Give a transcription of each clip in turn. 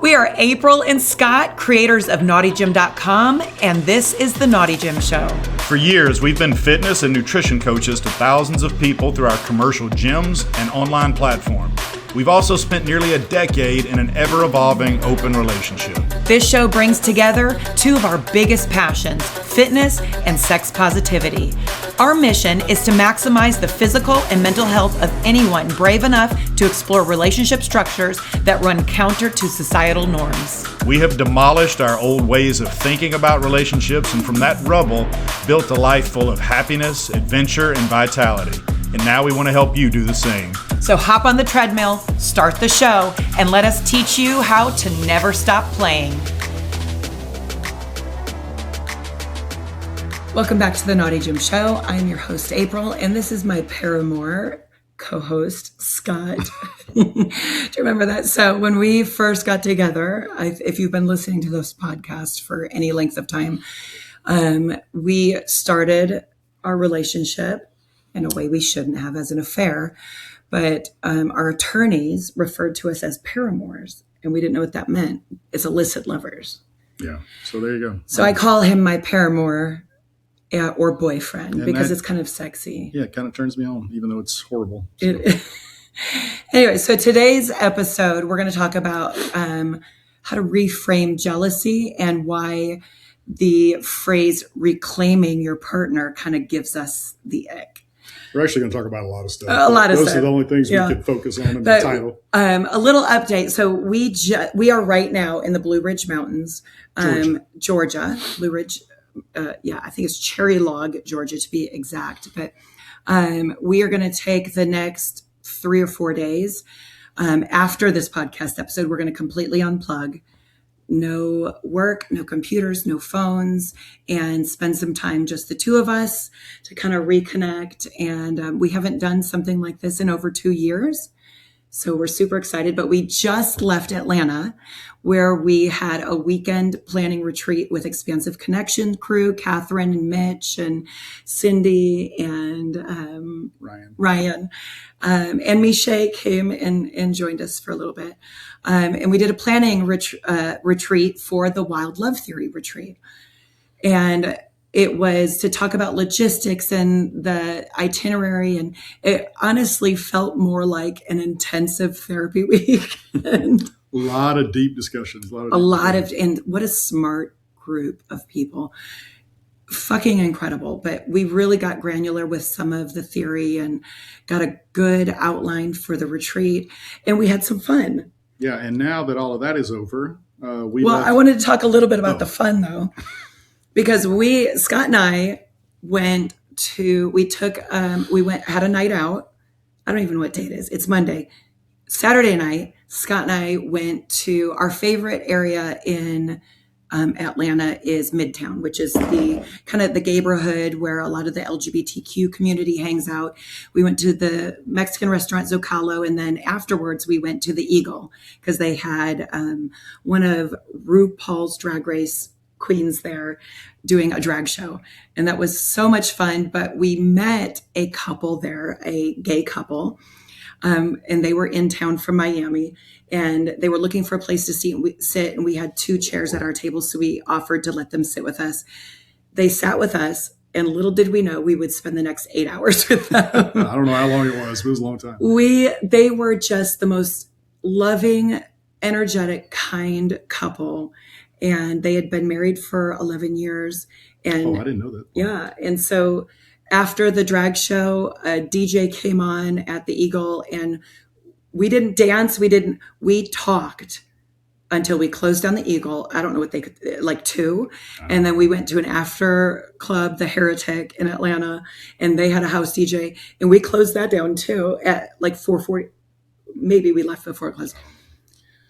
We are April and Scott, creators of NaughtyGym.com, and this is The Naughty Gym Show. For years, we've been fitness and nutrition coaches to thousands of people through our commercial gyms and online platform. We've also spent nearly a decade in an ever-evolving open relationship. This show brings together two of our biggest passions, fitness and sex positivity. Our mission is to maximize the physical and mental health of anyone brave enough to explore relationship structures that run counter to societal norms. We have demolished our old ways of thinking about relationships, and from that rubble, built a life full of happiness, adventure, and vitality. And now we want to help you do the same. So hop on the treadmill, start the show, and let us teach you how to never stop playing. Welcome back to the Naughty Gym Show. I'm your host, April, and this is my paramour co-host, Scott. Do you remember that? So when we first got together, if you've been listening to this podcast for any length of time, we started our relationship in a way we shouldn't have, as an affair. But our attorneys referred to us as paramours, and we didn't know what that meant. It's illicit lovers. Yeah, so there you go. So I call him my paramour or boyfriend because it's kind of sexy. Yeah, it kind of turns me on, even though it's horrible. So. Anyway, so today's episode, we're going to talk about how to reframe jealousy and why the phrase reclaiming your partner kind of gives us the ick. We're actually going to talk about a lot of stuff. Those are the only things we could focus on in the title. A little update. So we are right now in the Blue Ridge Mountains, Georgia. Blue Ridge, I think it's Cherry Log, Georgia, to be exact. But we are going to take the next 3 or 4 days. After this podcast episode, we're going to completely unplug. No work, no computers, no phones, and spend some time, just the two of us, to kind of reconnect. And we haven't done something like this in over 2 years. So we're super excited. But we just left Atlanta, where we had a weekend planning retreat with Expansive Connection crew, Catherine and Mitch and Cindy and Ryan. And Miche came and joined us for a little bit. And we did a planning retreat for the Wild Love Theory retreat. And it was to talk about logistics and the itinerary. And it honestly felt more like an intensive therapy week. A lot of deep discussions. And what a smart group of people. Fucking incredible. But we really got granular with some of the theory and got a good outline for the retreat. And we had some fun. Yeah. And now that all of that is over, I wanted to talk a little bit about the fun, though, because Scott and I had a night out. I don't even know what day it is. It's Monday. Saturday night, Scott and I went to our favorite area in Atlanta is Midtown, which is the kind of the neighborhood where a lot of the LGBTQ community hangs out. We went to the Mexican restaurant Zocalo, and then afterwards we went to the Eagle because they had one of RuPaul's Drag Race queens there doing a drag show. And that was so much fun. But we met a couple there, a gay couple, and they were in town from Miami. And they were looking for a place to sit, and we had 2 chairs at our table, so we offered to let them sit with us. They sat with us, and little did we know we would spend the next 8 hours with them. I don't know how long it was, but it was a long time. They were just the most loving, energetic, kind couple, and they had been married for 11 years. And I didn't know that. Yeah, and so after the drag show, a DJ came on at the Eagle, and we didn't dance. We talked until we closed down the Eagle. I don't know what they could, like 2. And then we went to an after club, the Heretic in Atlanta, and they had a house DJ, and we closed that down too at like 4:40. Maybe we left before it closed.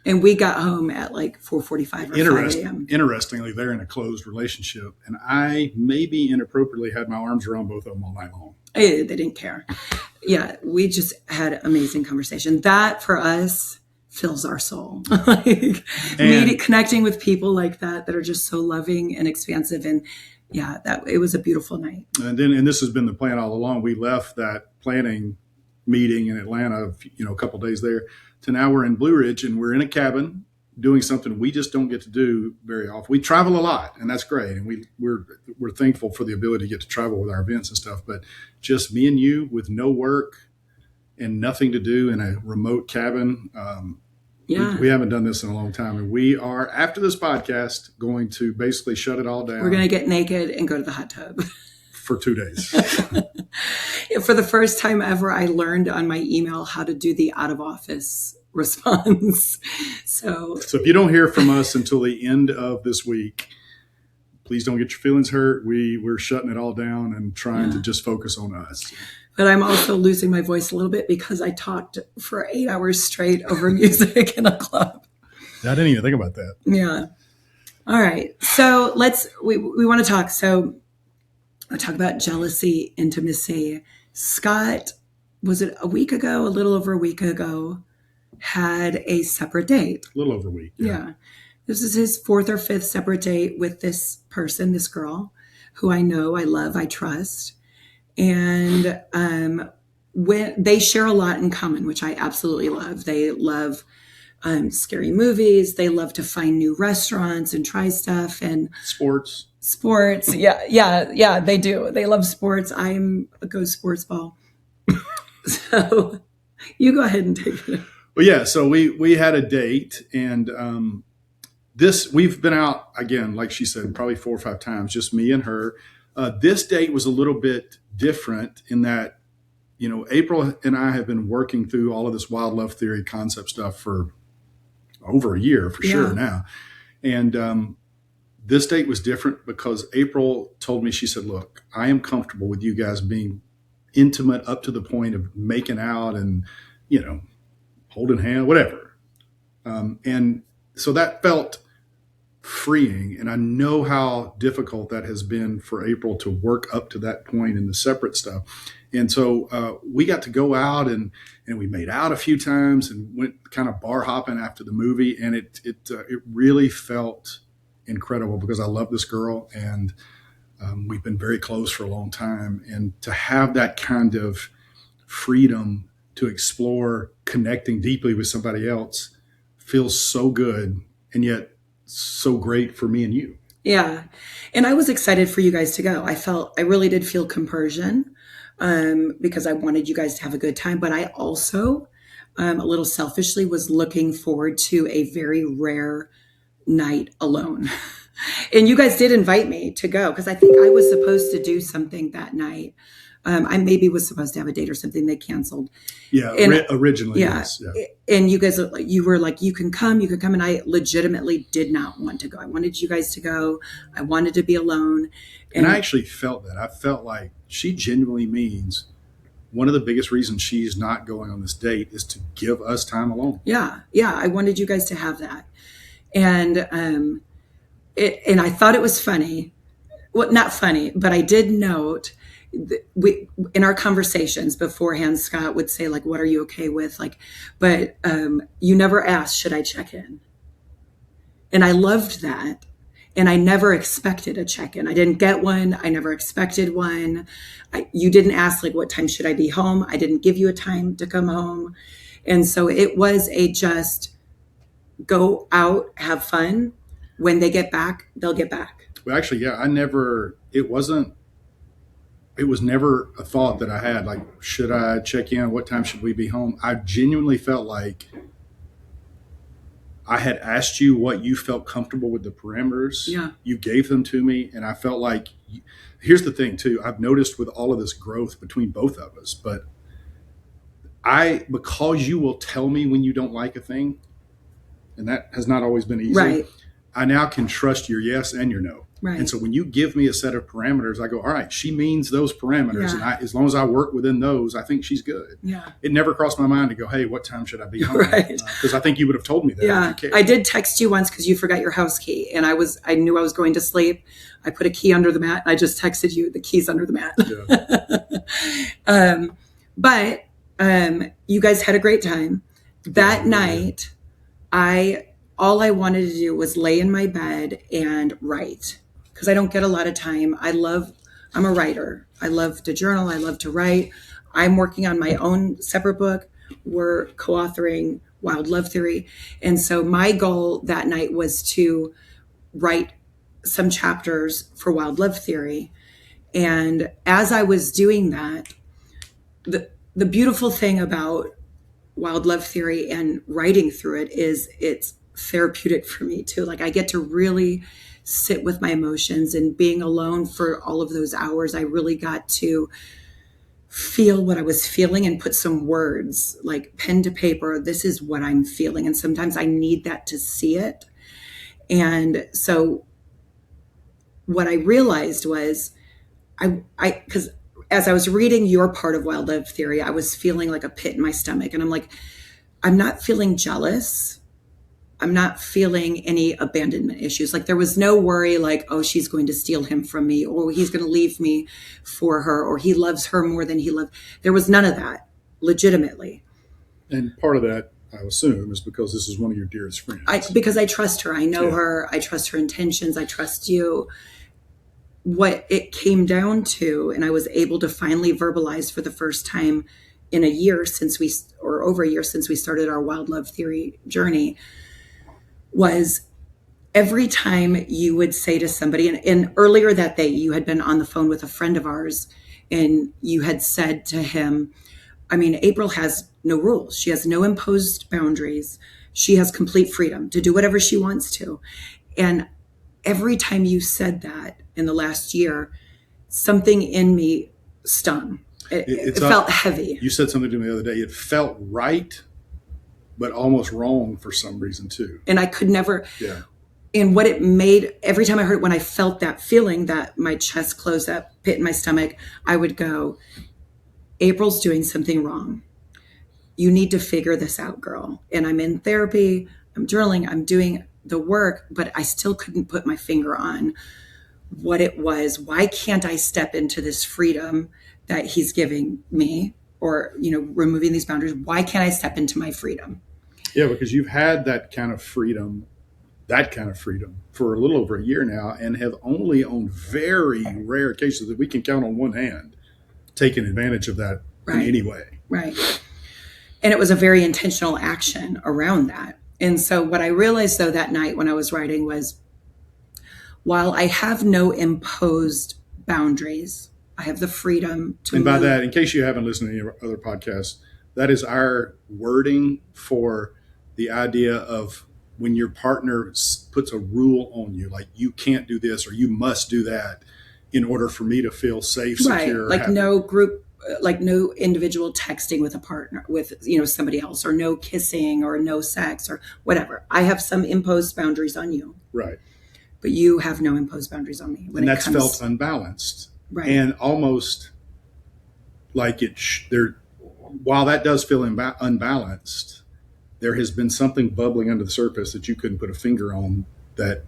And we got home at like 4:45 or 5 a.m. Interestingly, they're in a closed relationship, and I maybe inappropriately had my arms around both of them all night long. They didn't care. Yeah, we just had amazing conversation. That for us fills our soul. Connecting with people like that are just so loving and expansive. And yeah, it was a beautiful night. And this has been the plan all along. We left that planning meeting in Atlanta, a couple of days there, to now we're in Blue Ridge, and we're in a cabin doing something we just don't get to do very often. We travel a lot, and that's great, and we're thankful for the ability to get to travel with our events and stuff. But just me and you with no work and nothing to do in a remote cabin. We haven't done this in a long time, and we are, after this podcast, going to basically shut it all down. We're going to get naked and go to the hot tub for 2 days. For the first time ever, I learned on my email how to do the out of office response. So if you don't hear from us until the end of this week, please don't get your feelings hurt. We're shutting it all down and trying to just focus on us. But I'm also losing my voice a little bit because I talked for 8 hours straight over music in a club. I didn't even think about that. Yeah. All right. So we want to talk. So I'll talk about jealousy, intimacy. Scott, was it a week ago, a little over a week ago, had a separate date. A little over a week. Yeah. This is his 4th or 5th separate date with this person, this girl, who I know, I love, I trust. And when they share a lot in common, which I absolutely love. They love scary movies. They love to find new restaurants and try stuff and sports. Yeah, they do. They love sports. I'm a go sports ball. So you go ahead and take it. Well, yeah. So we had a date, and we've been out again, like she said, probably 4 or 5 times, just me and her. This date was a little bit different in that, April and I have been working through all of this wild love theory concept stuff for over a year for sure now. And this date was different because April told me, she said, look, I am comfortable with you guys being intimate up to the point of making out and, holding hand, whatever. And so that felt freeing. And I know how difficult that has been for April to work up to that point in the separate stuff. And so we got to go out and we made out a few times and went kind of bar hopping after the movie. And it really felt incredible because I love this girl and we've been very close for a long time. And to have that kind of freedom to explore connecting deeply with somebody else feels so good and yet so great for me and you. Yeah. And I was excited for you guys to go. I really did feel compersion because I wanted you guys to have a good time. But I also, a little selfishly, was looking forward to a very rare night alone. And you guys did invite me to go because I think I was supposed to do something that night. I maybe was supposed to have a date or something. They canceled. Yeah, originally. Yeah. Yes, yeah. And you guys, you were like, you can come. And I legitimately did not want to go. I wanted you guys to go. I wanted to be alone. And I actually felt that. I felt like she genuinely means one of the biggest reasons she's not going on this date is to give us time alone. Yeah. Yeah. I wanted you guys to have that. And, and I thought it was funny. Well, not funny, but I did note we, in our conversations beforehand, Scott would say like, what are you okay with? Like, but you never asked, should I check in? And I loved that. And I never expected a check-in. I didn't get one. I never expected one. You didn't ask like, what time should I be home? I didn't give you a time to come home. And so it was just go out, have fun. When they get back, they'll get back. Well, actually, yeah, it was never a thought that I had, like, should I check in? What time should we be home? I genuinely felt like I had asked you what you felt comfortable with the parameters. Yeah. You gave them to me. And I felt like, here's the thing too, I've noticed with all of this growth between both of us, but because you will tell me when you don't like a thing, and that has not always been easy. Right. I now can trust your yes and your no. Right. And so when you give me a set of parameters, I go, all right, she means those parameters. Yeah. And as long as I work within those, I think she's good. Yeah. It never crossed my mind to go, hey, what time should I be home? Right. Because I think you would have told me that. Yeah. If you cared. I did text you once because you forgot your house key. And I knew I was going to sleep. I put a key under the mat. I just texted you the keys under the mat. Yeah. But you guys had a great time. That night, all I wanted to do was lay in my bed and write because I don't get a lot of time. I'm a writer. I love to journal. I love to write. I'm working on my own separate book. We're co-authoring Wild Love Theory. And so my goal that night was to write some chapters for Wild Love Theory. And as I was doing that, the beautiful thing about Wild Love Theory and writing through it is it's therapeutic for me too. Like I get to really sit with my emotions, and being alone for all of those hours, I really got to feel what I was feeling and put some words, like pen to paper. This is what I'm feeling. And sometimes I need that to see it. And so what I realized was because as I was reading your part of Wild Love Theory, I was feeling like a pit in my stomach. And I'm like, I'm not feeling jealous. I'm not feeling any abandonment issues. Like there was no worry like, oh, she's going to steal him from me, or he's going to leave me for her, or he loves her more than he loved. There was none of that, legitimately. And part of that, I assume, is because this is one of your dearest friends. Because I trust her. I know her. I trust her intentions. I trust you. What it came down to, and I was able to finally verbalize for the first time in a year since or over a year since we started our Wild Love Theory journey, was every time you would say to somebody, and earlier that day you had been on the phone with a friend of ours, and you had said to him, I mean, April has no rules. She has no imposed boundaries. She has complete freedom to do whatever she wants to. And every time you said that in the last year, something in me stung. It felt heavy. You said something to me the other day. It felt right, but almost wrong for some reason too. And I could never. Yeah. And what it made, every time I heard it, when I felt that feeling that my chest closed up, pit in my stomach, I would go, April's doing something wrong. You need to figure this out, girl. And I'm in therapy, I'm journaling, I'm doing the work, but I still couldn't put my finger on what it was. Why can't I step into this freedom that he's giving me, or, removing these boundaries? Why can't I step into my freedom? Yeah, because you've had that kind of freedom for a little over a year now, and have only on very rare cases that we can count on one hand taken advantage of that in any way. Right. And it was a very intentional action around that. And so what I realized though that night when I was writing was, while I have no imposed boundaries, I have the freedom to And by that, in case you haven't listened to any other podcasts, that is our wording for the idea of when your partner puts a rule on you, like you can't do this or you must do that in order for me to feel safe, secure. Like no group, like no individual texting with a partner, with, somebody else, or no kissing or no sex or whatever. I have some imposed boundaries on you. Right. But you have no imposed boundaries on me. And that's felt unbalanced. Right. And almost like while that does feel unbalanced, there has been something bubbling under the surface that you couldn't put a finger on that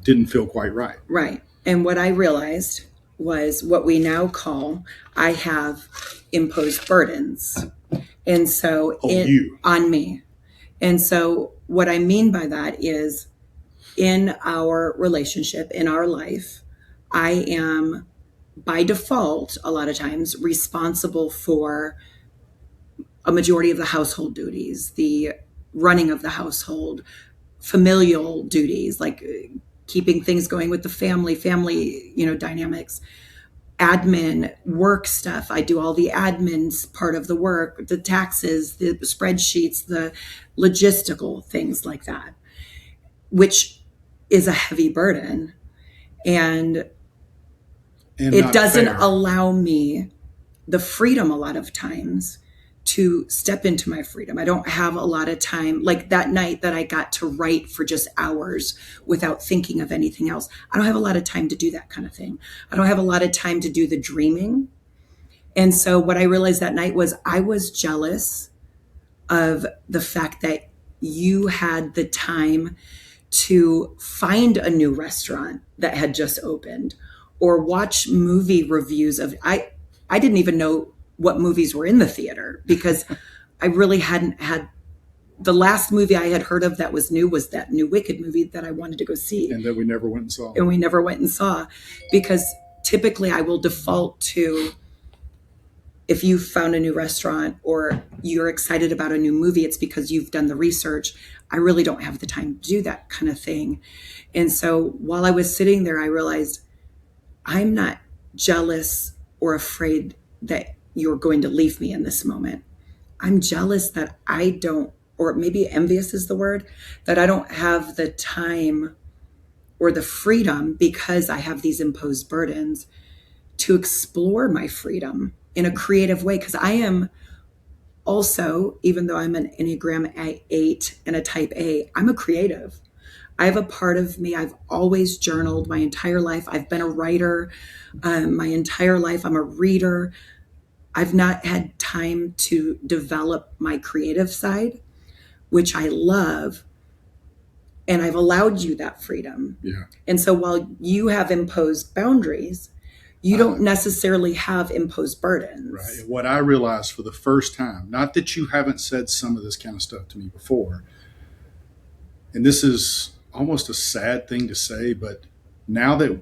didn't feel quite right. Right. And what I realized was what we now call, I have imposed burdens. And so on me. And so what I mean by that is, in our relationship, in our life, I am by default, a lot of times, responsible for a majority of the household duties, the running of the household, familial duties, like keeping things going with the family, dynamics, admin, work stuff. I do all the admins part of the work, the taxes, the spreadsheets, the logistical things like that, which is a heavy burden. And it doesn't allow me the freedom a lot of times to step into my freedom. I don't have a lot of time. Like that night that I got to write for just hours without thinking of anything else, I don't have a lot of time to do that kind of thing. I don't have a lot of time to do the dreaming. And so what I realized that night was I was jealous of the fact that you had the time to find a new restaurant that had just opened, or watch movie reviews of, I didn't even know what movies were in the theater, because I really hadn't had, the last movie I had heard of that was new was that new Wicked movie that I wanted to go see. And that we never went and saw. And we never went and saw, because typically I will default to if you found a new restaurant or you're excited about a new movie, it's because you've done the research. I really don't have the time to do that kind of thing. And so while I was sitting there, I realized I'm not jealous or afraid that you're going to leave me in this moment. I'm jealous that I don't, or maybe envious is the word, that I don't have the time or the freedom because I have these imposed burdens to explore my freedom in a creative way. Because I am also, even though I'm an Enneagram 8 and a type A, I'm a creative. I have a part of me. I've always journaled my entire life. I've been a writer my entire life. I'm a reader. I've not had time to develop my creative side, which I love. And I've allowed you that freedom. Yeah. And so while you have imposed boundaries, you don't necessarily have imposed burdens. Right. And what I realized for the first time, not that you haven't said some of this kind of stuff to me before, and this is almost a sad thing to say, but now that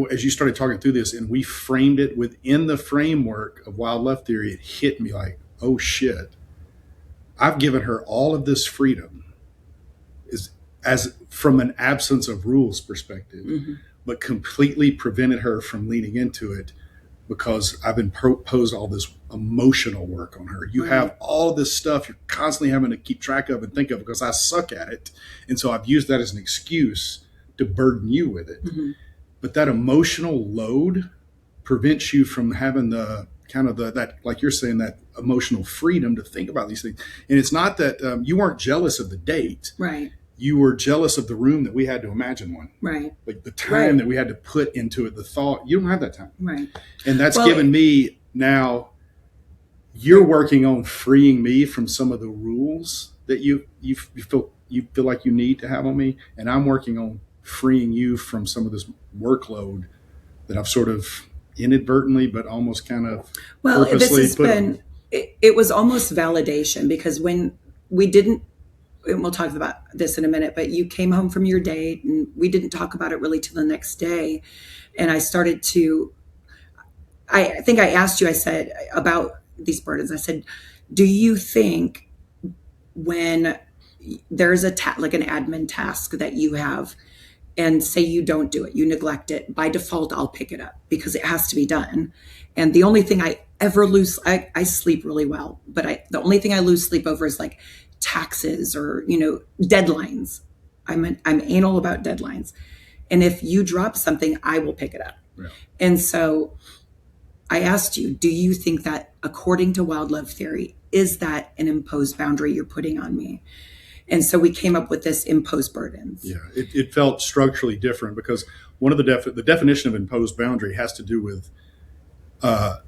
as you started talking through this and we framed it within the framework of wild love theory, it hit me like, oh shit, I've given her all of this freedom as from an absence of rules perspective, but completely prevented her from leaning into it because I've imposed all this emotional work on her. You have all this stuff you're constantly having to keep track of and think of because I suck at it. And so I've used that as an excuse to burden you with it. But that emotional load prevents you from having the kind of that, like you're saying, that emotional freedom to think about these things. And it's not that you weren't jealous of the date. Right. You were jealous of the room that we had to imagine one. Right. Like the time that we had to put into it, the thought. You don't have that time. Right. And that's given me now, you're working on freeing me from some of the rules that you feel like you need to have on me. And I'm working on freeing you from some of this workload that I've sort of inadvertently, but almost kind of purposely this has put been, on. it was almost validation because when we didn't, and we'll talk about this in a minute, but you came home from your date and we didn't talk about it really till the next day. And I started to, I think I asked you, I said about these burdens, I said, do you think when there's like an admin task that you have and say you don't do it, you neglect it, by default, I'll pick it up because it has to be done. And the only thing I ever lose, I sleep really well, but the only thing I lose sleep over is like taxes or, deadlines. I'm anal about deadlines. And if you drop something, I will pick it up. Yeah. And so I asked you, do you think that according to wild love theory, is that an imposed boundary you're putting on me? And so we came up with this imposed burdens. Yeah, it felt structurally different because one of the definition of imposed boundary has to do with a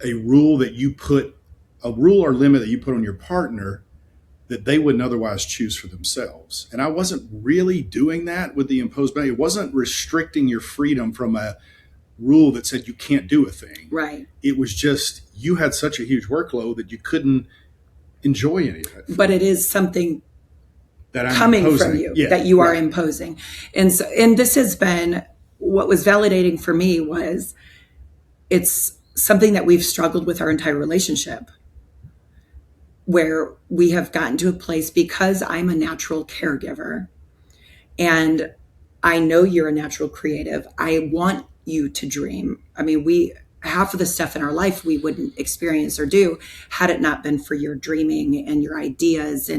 rule or limit that you put on your partner that they wouldn't otherwise choose for themselves. And I wasn't really doing that with the imposed boundary. It wasn't restricting your freedom from a rule that said you can't do a thing. Right. It was just you had such a huge workload that you couldn't enjoy any of it. But it is something that I'm coming imposing. from you that you are imposing. And so, and this has been what was validating for me was it's something that we've struggled with our entire relationship, where we have gotten to a place because I'm a natural caregiver and I know you're a natural creative. I want you to dream. I mean, half of the stuff in our life we wouldn't experience or do had it not been for your dreaming and your ideas.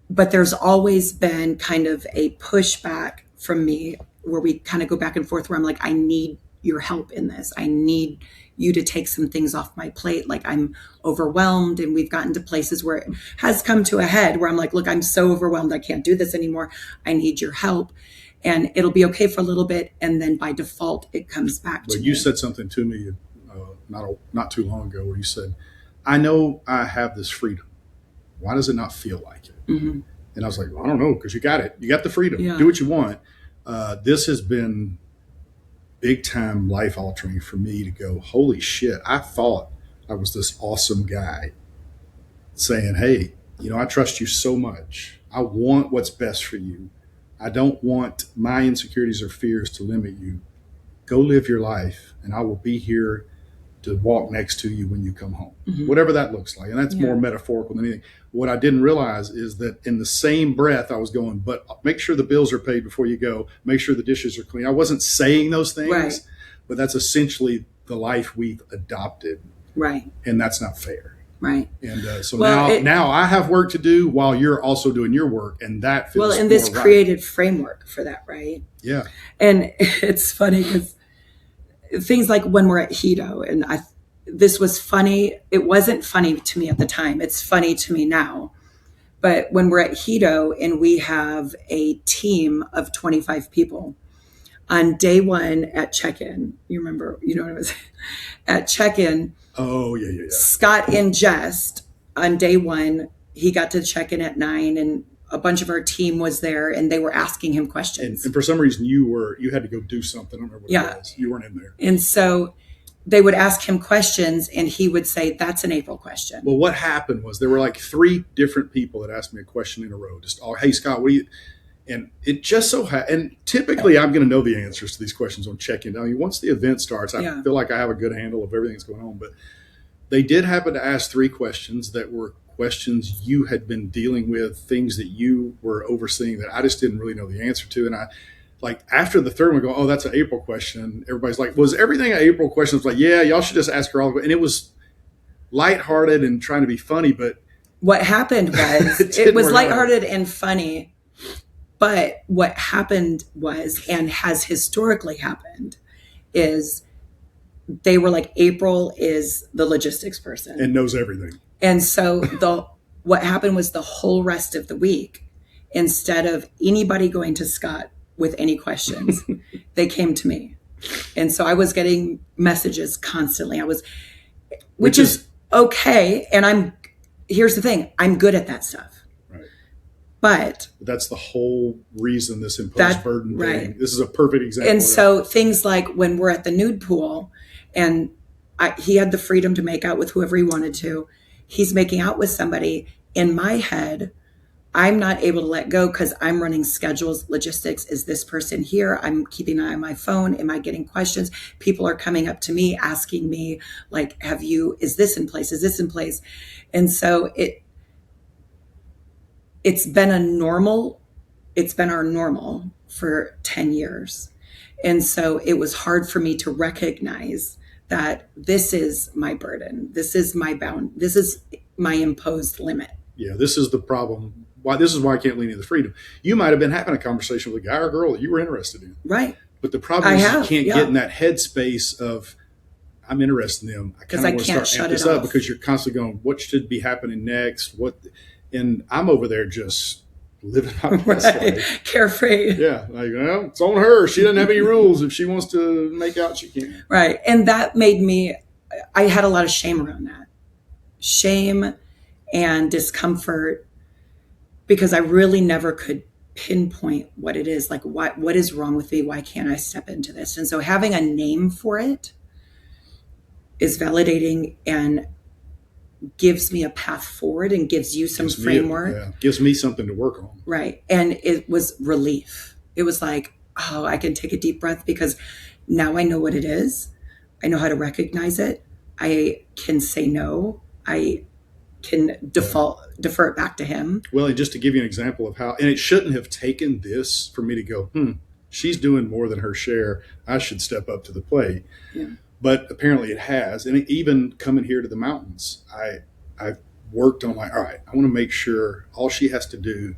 But there's always been kind of a pushback from me where we kind of go back and forth where I'm like, I need your help in this. I need you to take some things off my plate. Like I'm overwhelmed, and we've gotten to places where it has come to a head where I'm like, look, I'm so overwhelmed. I can't do this anymore. I need your help. And it'll be okay for a little bit. And then by default, it comes back to me. You said something to me not too long ago where you said, I know I have this freedom. Why does it not feel like it? Mm-hmm. And I was like, well, I don't know, because you got it. You got the freedom. Yeah. Do what you want. This has been big time life altering for me to go, holy shit, I thought I was this awesome guy saying, hey, I trust you so much. I want what's best for you. I don't want my insecurities or fears to limit you. Go live your life, and I will be here to walk next to you when you come home, whatever that looks like. And that's more metaphorical than anything. What I didn't realize is that in the same breath I was going, but make sure the bills are paid before you go. Make sure the dishes are clean. I wasn't saying those things, Right. but that's essentially the life we've adopted. Right. And that's not fair. Right. And so Well, now I have work to do while you're also doing your work. And that feels well, and this more created framework for that, right? Yeah. And it's funny because things like when we're at Hito, and this was funny. It wasn't funny to me at the time. It's funny to me now. But when we're at Hito and we have a team of 25 people, on day one at check-in, you remember, you know what I was at check-in. Oh, yeah. Scott in jest on day one, he got to check in at 9 and a bunch of our team was there and they were asking him questions. And for some reason you had to go do something. I don't remember what it was. You weren't in there. And so they would ask him questions and he would say, that's an April question. Well, what happened was there were like 3 different people that asked me a question in a row. Just, hey, Scott, what do you... And it just so and typically I'm going to know the answers to these questions on check-in. I mean, once the event starts, I feel like I have a good handle of everything that's going on. But they did happen to ask 3 questions that were questions you had been dealing with, things that you were overseeing that I just didn't really know the answer to. And I, like, after the third one, go, oh, that's an April question. Everybody's like, was everything an April question? I was like, yeah, y'all should just ask her all. And it was lighthearted and trying to be funny, but what happened was it was lighthearted and funny. But what happened was, and has historically happened, is they were like, April is the logistics person. And knows everything. And so what happened was the whole rest of the week, instead of anybody going to Scott with any questions, they came to me. And so I was getting messages constantly. Which is okay. And here's the thing, I'm good at that stuff. But that's the whole reason this imposed burden thing. This is a perfect example. And so things like when we're at the nude pool and he had the freedom to make out with whoever he wanted to, he's making out with somebody. In my head, I'm not able to let go because I'm running schedules, logistics. Is this person here? I'm keeping an eye on my phone. Am I getting questions? People are coming up to me asking me like, is this in place? Is this in place? And so it's been our normal for 10 years. And so it was hard for me to recognize that this is my burden. This is my bound. This is my imposed limit. Yeah, this is the problem. This is why I can't lean into the freedom. You might have been having a conversation with a guy or girl that you were interested in. Right. But the problem is you can't get in that headspace of, I'm interested in them. I kind of want to start this up because you're constantly going, what should be happening next? And I'm over there just living my best life. Carefree. Yeah. Like, well, it's on her. She doesn't have any rules. If she wants to make out, she can. Right. And that made I had a lot of shame around that. Shame and discomfort because I really never could pinpoint what it is. Like, what is wrong with me? Why can't I step into this? And so having a name for it is validating and gives me a path forward and gives you some framework. Gives me something to work on. Right. And it was relief. It was like, oh, I can take a deep breath because now I know what it is. I know how to recognize it. I can say no. I can defer it back to him. Well, and just to give you an example of how, and it shouldn't have taken this for me to go, she's doing more than her share. I should step up to the plate. Yeah. But apparently it has. And even coming here to the mountains, I've worked on all right, I want to make sure all she has to do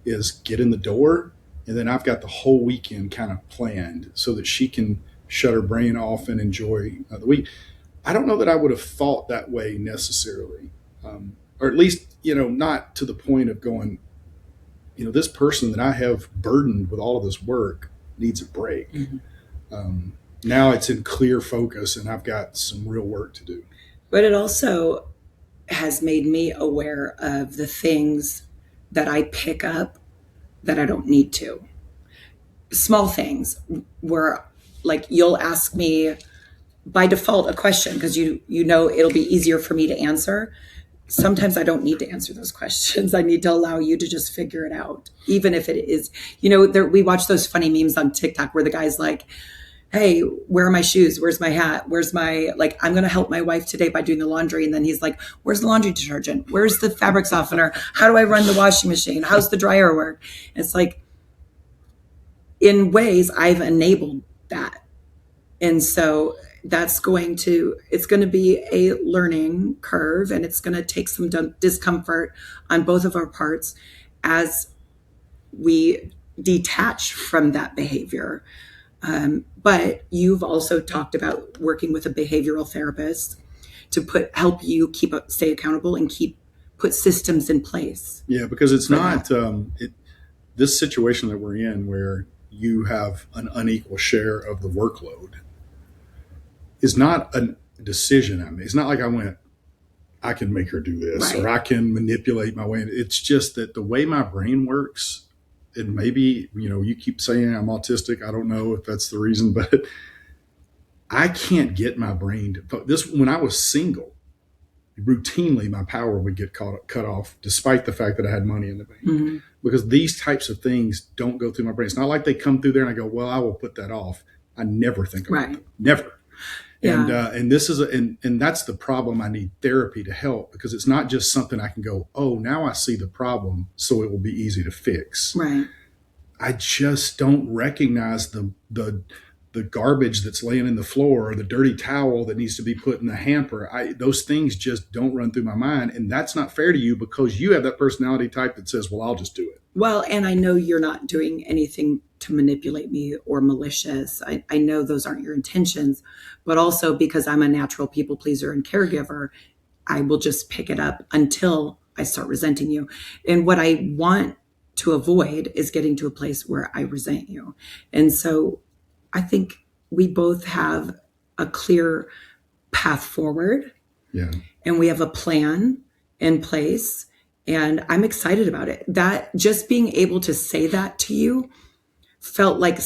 is get in the door. And then I've got the whole weekend kind of planned so that she can shut her brain off and enjoy the week. I don't know that I would have thought that way necessarily. Or at least, not to the point of going, this person that I have burdened with all of this work needs a break. Mm-hmm. Now it's in clear focus and I've got some real work to do. But it also has made me aware of the things that I pick up that I don't need to. Small things where like you'll ask me by default a question because you know it'll be easier for me to answer. Sometimes I don't need to answer those questions. I need to allow you to just figure it out. Even if it is, we watch those funny memes on TikTok where the guy's like, hey, where are my shoes? Where's my hat? Where's my, like, I'm going to help my wife today by doing the laundry. And then he's like, where's the laundry detergent? Where's the fabric softener? How do I run the washing machine? How's the dryer work? It's like, in ways, I've enabled that. And so it's going to be a learning curve, and it's going to take some discomfort on both of our parts as we detach from that behavior. But you've also talked about working with a behavioral therapist to help you stay accountable and put systems in place. Yeah, because it's not this situation that we're in where you have an unequal share of the workload is not a decision I made. It's not like I can make her do this, right, or I can manipulate my way. It's just that the way my brain works, and maybe, you keep saying I'm autistic. I don't know if that's the reason, but I can't get my brain to this. When I was single, routinely my power would get cut off, despite the fact that I had money in the bank. Mm-hmm. Because these types of things don't go through my brain. It's not like they come through there and I go, well, I will put that off. I never think about right, it. Never. yeah. And this is and that's the problem. I need therapy to help, because it's not just something I can go, oh, now I see the problem, so it will be easy to fix. Right. I just don't recognize the garbage that's laying in the floor, or the dirty towel that needs to be put in the hamper. Those things just don't run through my mind. And that's not fair to you, because you have that personality type that says, well, I'll just do it. Well, and I know you're not doing anything to manipulate me or malicious. I know those aren't your intentions, but also because I'm a natural people pleaser and caregiver, I will just pick it up until I start resenting you. And what I want to avoid is getting to a place where I resent you. And so I think we both have a clear path forward. Yeah. And we have a plan in place. And I'm excited about it. That just being able to say that to you felt like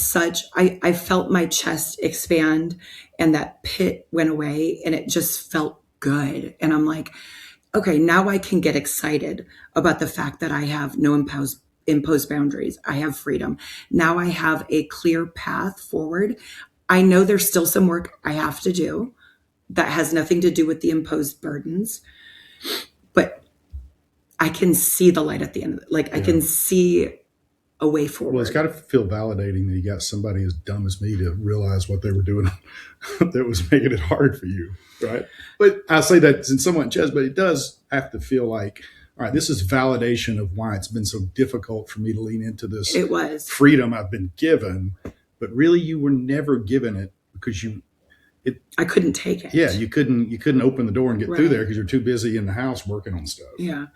I felt my chest expand, and that pit went away, and it just felt good. And I'm like, okay, now I can get excited about the fact that I have no imposed boundaries. I have freedom. Now I have a clear path forward. I know there's still some work I have to do that has nothing to do with the imposed burdens, but I can see the light at the end. I can see a way forward. Well, it's got to feel validating that you got somebody as dumb as me to realize what they were doing that was making it hard for you, right? But I say that in somewhat jest, but it does have to feel like, all right, this is validation of why it's been so difficult for me to lean into this freedom I've been given. But really, you were never given it because I couldn't take it. Yeah, you couldn't open the door and get through there because you're too busy in the house working on stuff. Yeah,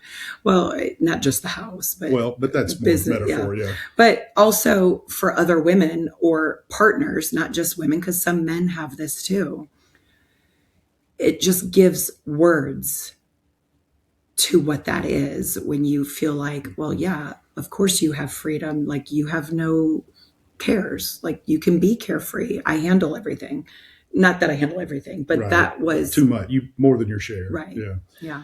well, not just the house, but that's business, more metaphor, yeah. But also for other women or partners, not just women, because some men have this too. It just gives words to what that is when you feel like, well, yeah, of course you have freedom. Like, you have no cares. Like, you can be carefree. I handle everything. Not that I handle everything, but that was too much. You more than your share. Right. Yeah. Yeah.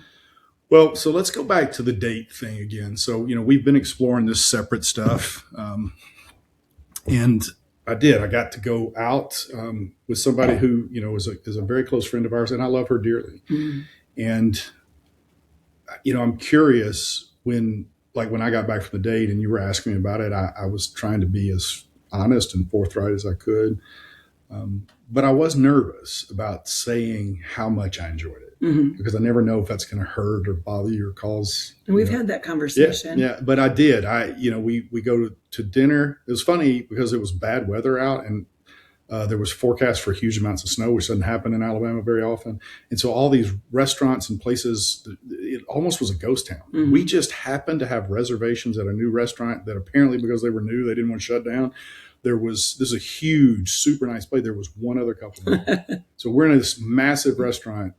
Well, so let's go back to the date thing again. So, we've been exploring this separate stuff. And I got to go out with somebody who, is a very close friend of ours, and I love her dearly. Mm-hmm. And, I'm curious when I got back from the date and you were asking me about it, I was trying to be as honest and forthright as I could. But I was nervous about saying how much I enjoyed it, mm-hmm. because I never know if that's going to hurt or bother you or cause. And we've had that conversation. Yeah, but I did. We go to dinner. It was funny because it was bad weather out, and there was forecast for huge amounts of snow, which doesn't happen in Alabama very often. And so all these restaurants and places, it almost was a ghost town. Mm-hmm. We just happened to have reservations at a new restaurant that apparently, because they were new, they didn't want to shut down. This is a huge, super nice place. There was one other couple. So we're in this massive restaurant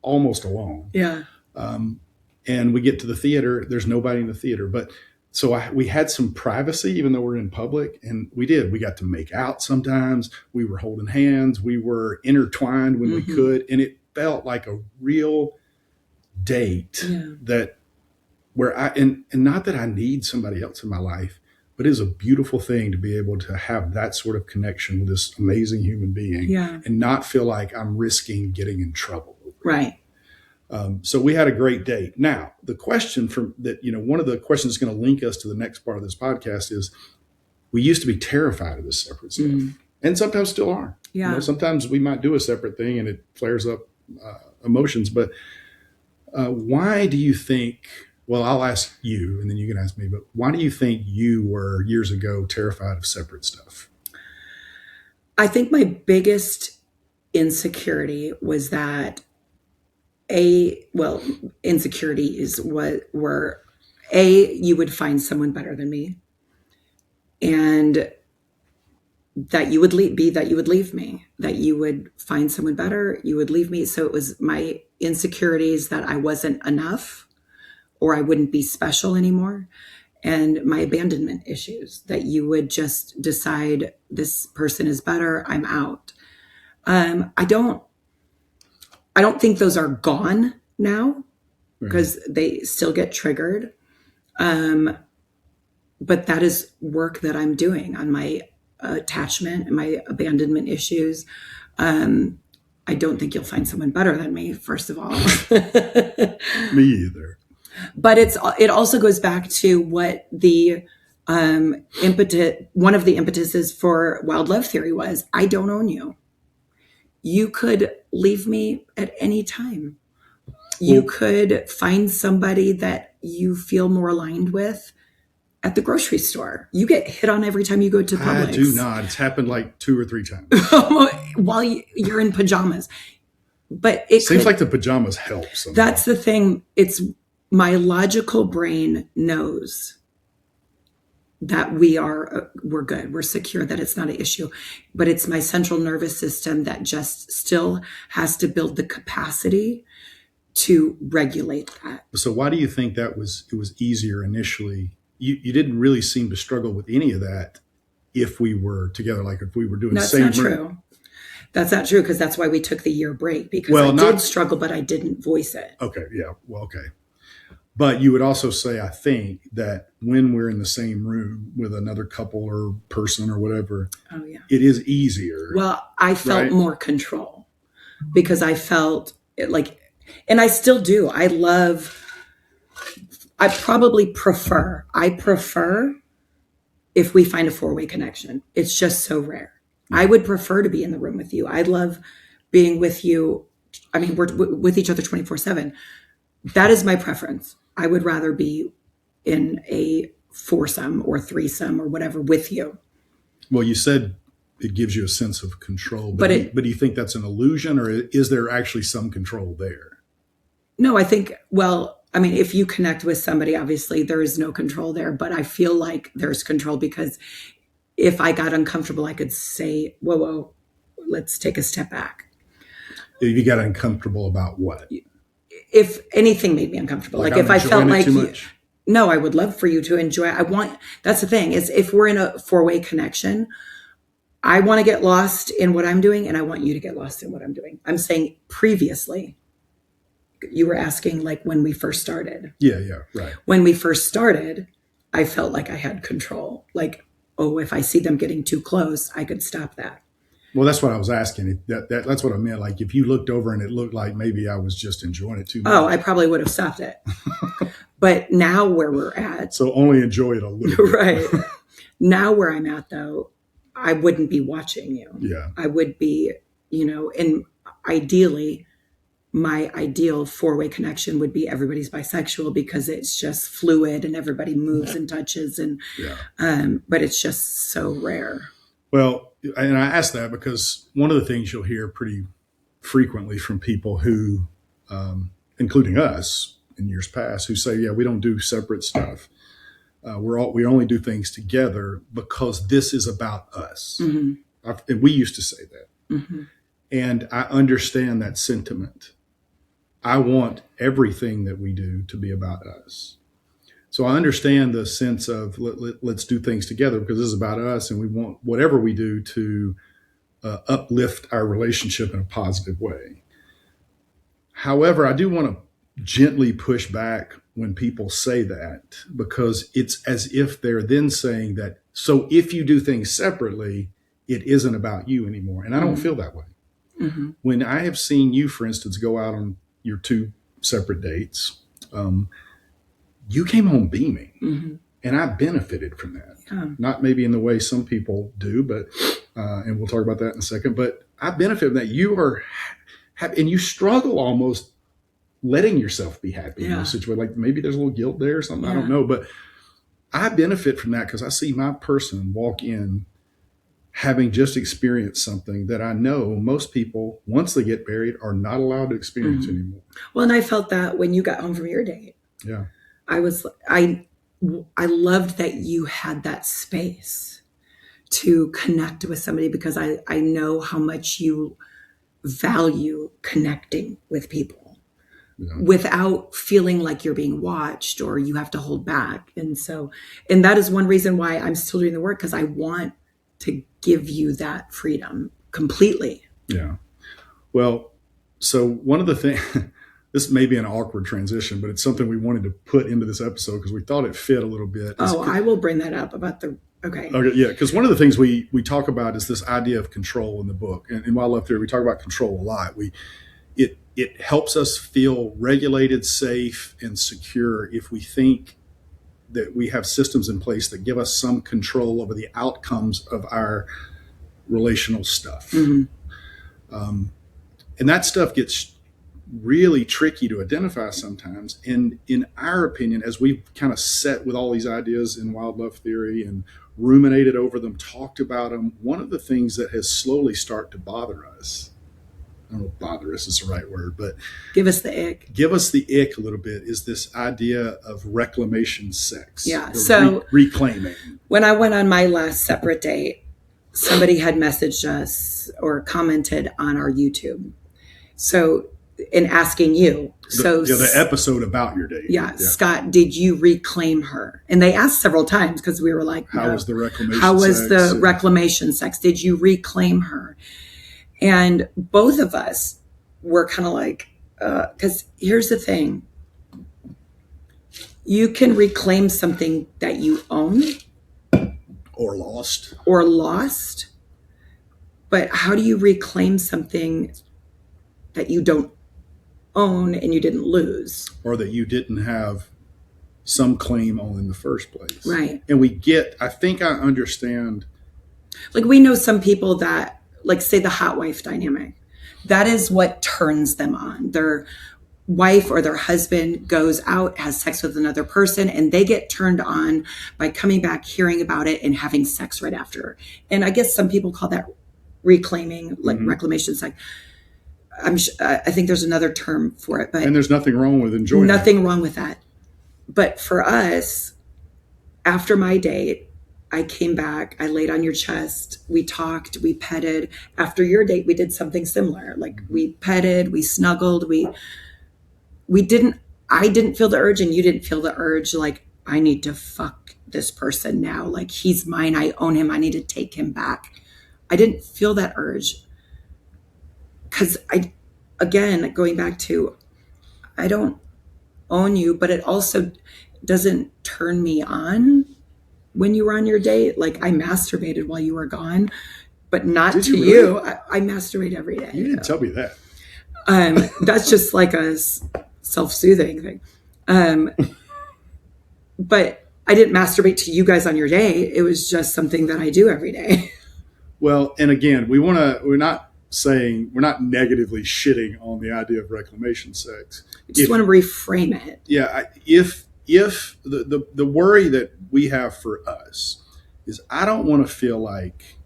almost alone. Yeah. And we get to the theater. There's nobody in the theater. But so we had some privacy, even though we're in public. And we got to make out sometimes. We were holding hands. We were intertwined when mm-hmm. we could. And it felt like a real date and not that I need somebody else in my life, but it is a beautiful thing to be able to have that sort of connection with this amazing human being Yeah. and not feel like I'm risking getting in trouble. Right. So we had a great date. Now, the question from that, one of the questions that's going to link us to the next part of this podcast is we used to be terrified of this separate stuff and sometimes still are. Yeah. Sometimes we might do a separate thing and it flares up emotions, but why do you think, well, I'll ask you and then you can ask me, but why do you think you were years ago terrified of separate stuff? I think my biggest insecurity was that insecurity is you would find someone better than me, and that you would leave me, that you would find someone better, you would leave me. So it was my insecurities that I wasn't enough or I wouldn't be special anymore. And my abandonment issues, that you would just decide this person is better, I'm out. I don't think those are gone now because they still get triggered. But that is work that I'm doing on my attachment and my abandonment issues. I don't think you'll find someone better than me, first of all. Me either. But it also goes back to what the one of the impetuses for wild love theory was. I don't own you. You could leave me at any time. You could find somebody that you feel more aligned with at the grocery store. You get hit on every time you go to Publix. I do not. It's happened like 2 or 3 times. While you're in pajamas. But it seems like the pajamas help somehow. That's the thing. It's my logical brain knows that we're good, we're secure, that it's not an issue. But it's my central nervous system that just still has to build the capacity to regulate that. So why do you think it was easier initially? You didn't really seem to struggle with any of that if we were together, like if we were doing the same room. That's not true. That's not true, because that's why we took the year break, because I did struggle, but I didn't voice it. Okay, yeah, well, okay. But you would also say, I think, that when we're in the same room with another couple or person or whatever, it is easier. Well, I felt more control because I felt like, and I still do. I prefer if we find a 4-way connection. It's just so rare. I would prefer to be in the room with you. I love being with you. I mean, we're with each other 24/7. That is my preference. I would rather be in a foursome or threesome or whatever with you. Well, you said it gives you a sense of control, but do you think that's an illusion, or is there actually some control there? No, I think, if you connect with somebody, obviously there is no control there, but I feel like there's control, because if I got uncomfortable, I could say, whoa, let's take a step back. You got uncomfortable about what? If anything made me uncomfortable, like if I felt like no, I would love for you to enjoy. That's the thing, is if we're in a 4-way connection, I want to get lost in what I'm doing, and I want you to get lost in what I'm doing. I'm saying previously, you were asking like when we first started. Yeah, right. When we first started, I felt like I had control. Like, if I see them getting too close, I could stop that. Well, that's what I was asking. That's what I meant. Like, if you looked over and it looked like maybe I was just enjoying it too much. Oh, I probably would have stopped it. But now where we're at. So only enjoy it a little bit. Right. Now where I'm at, though, I wouldn't be watching you. Yeah. I would be, and ideally, my ideal 4-way connection would be everybody's bisexual, because it's just fluid and everybody moves and touches, and but it's just so rare. Well, and I ask that because one of the things you'll hear pretty frequently from people who, including us in years past, who say, "Yeah, we don't do separate stuff. We only do things together because this is about us." Mm-hmm. And we used to say that, mm-hmm. And I understand that sentiment. I want everything that we do to be about us. So I understand the sense of let's do things together because this is about us, and we want whatever we do to uplift our relationship in a positive way. However, I do want to gently push back when people say that, because it's as if they're then saying that, so if you do things separately, it isn't about you anymore. And I don't feel that way. Mm-hmm. When I have seen you, for instance, go out on your 2 separate dates, you came home beaming. Mm-hmm. And I benefited from that. Yeah. Not maybe in the way some people do, but, and we'll talk about that in a second, but I benefit from that. You are happy, and you struggle almost letting yourself be happy in those situations. Like maybe there's a little guilt there or something. I don't know, but I benefit from that because I see my person walk in having just experienced something that I know most people, once they get married, are not allowed to experience anymore. Well, and I felt that when you got home from your date. Yeah. I loved that you had that space to connect with somebody, because I know how much you value connecting with people without feeling like you're being watched or you have to hold back. And that is one reason why I'm still doing the work, because I want to give you that freedom completely. Yeah. Well, so one of the things, this may be an awkward transition, but it's something we wanted to put into this episode because we thought it fit a little bit. I will bring that up about okay. Yeah, because one of the things we talk about is this idea of control in the book. And in Wildlife Theory, we talk about control a lot. It helps us feel regulated, safe, and secure if we think that we have systems in place that give us some control over the outcomes of our relational stuff. Mm-hmm. And that stuff gets really tricky to identify sometimes. And in our opinion, as we've kind of sat with all these ideas in wildlife theory and ruminated over them, talked about them, one of the things that has slowly started to bother us, I don't know if bother us is the right word, but give us the ick a little bit, is this idea of reclamation sex. Yeah. So reclaiming. When I went on my last separate date, somebody had messaged us or commented on our YouTube. So in asking you, the episode about your date. Yeah, Scott, did you reclaim her? And they asked several times because we were like, how was the reclamation How was sex? the reclamation sex? Did you reclaim her? And both of us were kind of like, because here's the thing. You can reclaim something that you own. Or lost. But how do you reclaim something that you don't own and you didn't lose? Or that you didn't have some claim on in the first place. Right. And I think I understand. Like we know some people that, like say the hot wife dynamic, that is what turns them on. Their wife or their husband goes out, has sex with another person, and they get turned on by coming back, hearing about it, and having sex right after. And I guess some people call that reclaiming, like reclamation sex. I think there's another term for it, and there's nothing wrong with enjoying nothing wrong with that. But for us, after my date, I came back, I laid on your chest, we talked, we petted. After your date, we did something similar. Like we petted, we snuggled, I didn't feel the urge and you didn't feel the urge. Like I need to fuck this person now. Like he's mine, I own him, I need to take him back. I didn't feel that urge. Because going back to, I don't own you, but it also doesn't turn me on when you were on your date. Like I masturbated while you were gone, but not to really? you. I masturbate every day. You didn't tell me that. That's just like a self-soothing thing. But I didn't masturbate to you guys on your date. It was just something that I do every day. Well, and again, we're not negatively shitting on the idea of reclamation sex. I just want to reframe it. Yeah. If the worry that we have for us is I don't want to feel like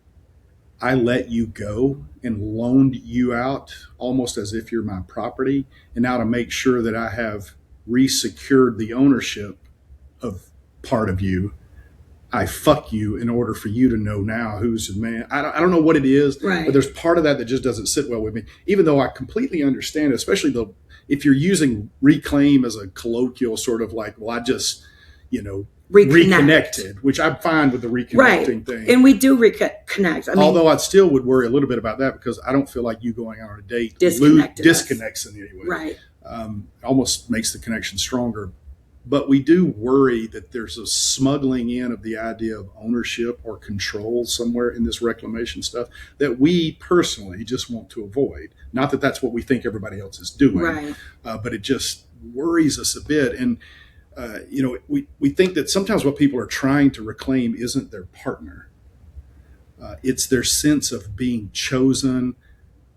I let you go and loaned you out almost as if you're my property. And now to make sure that I have resecured the ownership of part of you, I fuck you in order for you to know now who's the man. I don't know what it is, right. But there's part of that just doesn't sit well with me, even though I completely understand it, especially if you're using reclaim as a colloquial sort of like, well, I just, reconnected, which I'm fine with the reconnecting thing. And we do reconnect. Although I still would worry a little bit about that because I don't feel like you going on a date disconnects in any way. Right. almost makes the connection stronger. But we do worry that there's a smuggling in of the idea of ownership or control somewhere in this reclamation stuff that we personally just want to avoid. Not that that's what we think everybody else is doing, Right. But it just worries us a bit. And, we think that sometimes what people are trying to reclaim isn't their partner. It's their sense of being chosen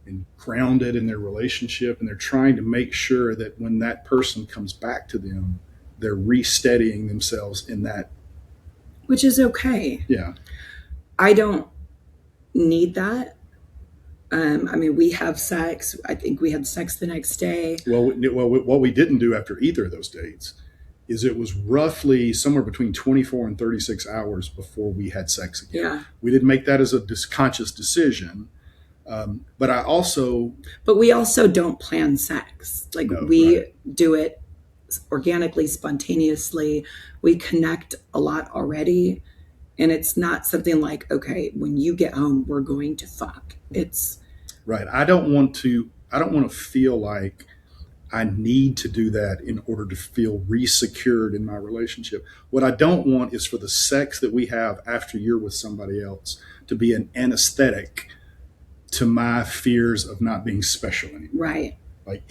and grounded in their relationship. And they're trying to make sure that when that person comes back to them, they're resteadying themselves in that. Which is okay. Yeah. I don't need that. I mean, we have sex. I think we had sex the next day. Well, what we didn't do after either of those dates is it was roughly somewhere between 24 and 36 hours before we had sex again. Yeah. We didn't make that as a conscious decision. But we also don't plan sex. Like No, we right. do it organically, spontaneously. We connect a lot already. And it's not something like, okay, when you get home, we're going to fuck. It's right. I don't want to feel like I need to do that in order to feel resecured in my relationship. What I don't want is for the sex that we have after you're with somebody else to be an anesthetic to my fears of not being special anymore. right. Like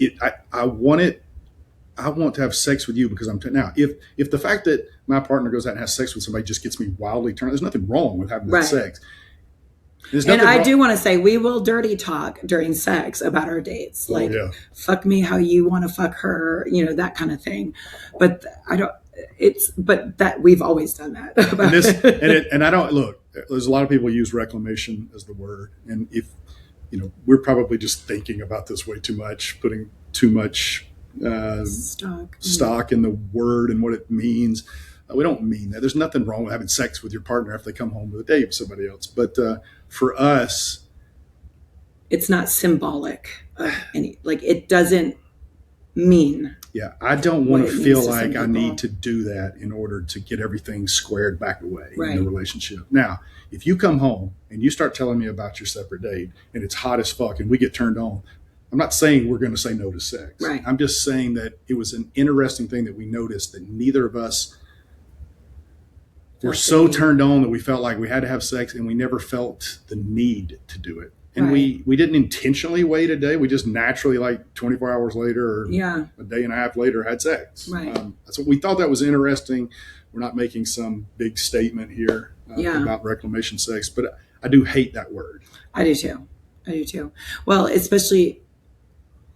I want to have sex with you because now if the fact that my partner goes out and has sex with somebody just gets me wildly turned, there's nothing wrong with having that Right. sex. And I do want to say, we will dirty talk during sex about our dates. Like, yeah. fuck me how you want to fuck her, that kind of thing. But but that we've always done that. And I don't look, there's a lot of people use reclamation as the word. And if, we're probably just thinking about this way too much, putting too much stock in the word and what it means. We don't mean that. There's nothing wrong with having sex with your partner if they come home with a date with somebody else. But for us, it's not symbolic of any, like, it doesn't mean. Yeah, I don't want to feel like I people. need to do that in order to get everything squared back away Right. in the relationship. Now, if you come home and you start telling me about your separate date and it's hot as fuck and we get turned on, I'm not saying we're going to say no to sex. Right. I'm just saying that it was an interesting thing that we noticed that neither of us were so turned on that we felt like we had to have sex, and we never felt the need to do it. And Right. we didn't intentionally wait a day. We just naturally, like 24 hours later or Yeah. a day and a half later, had sex. Right. So we thought that was interesting. We're not making some big statement here about reclamation sex, but I do hate that word. I do too. Well, especially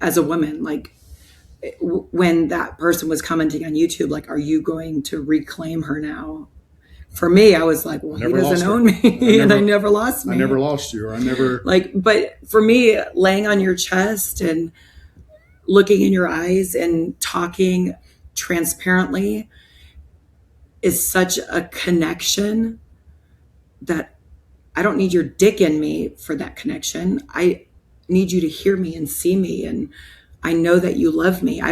as a woman, like when that person was commenting on YouTube, like, are you going to reclaim her now? For me, I was like, well, he doesn't own me and I never lost me. I never lost you, or I never. But for me, laying on your chest and looking in your eyes and talking transparently is such a connection that I don't need your dick in me for that connection. I need you to hear me and see me. And I know that you love me.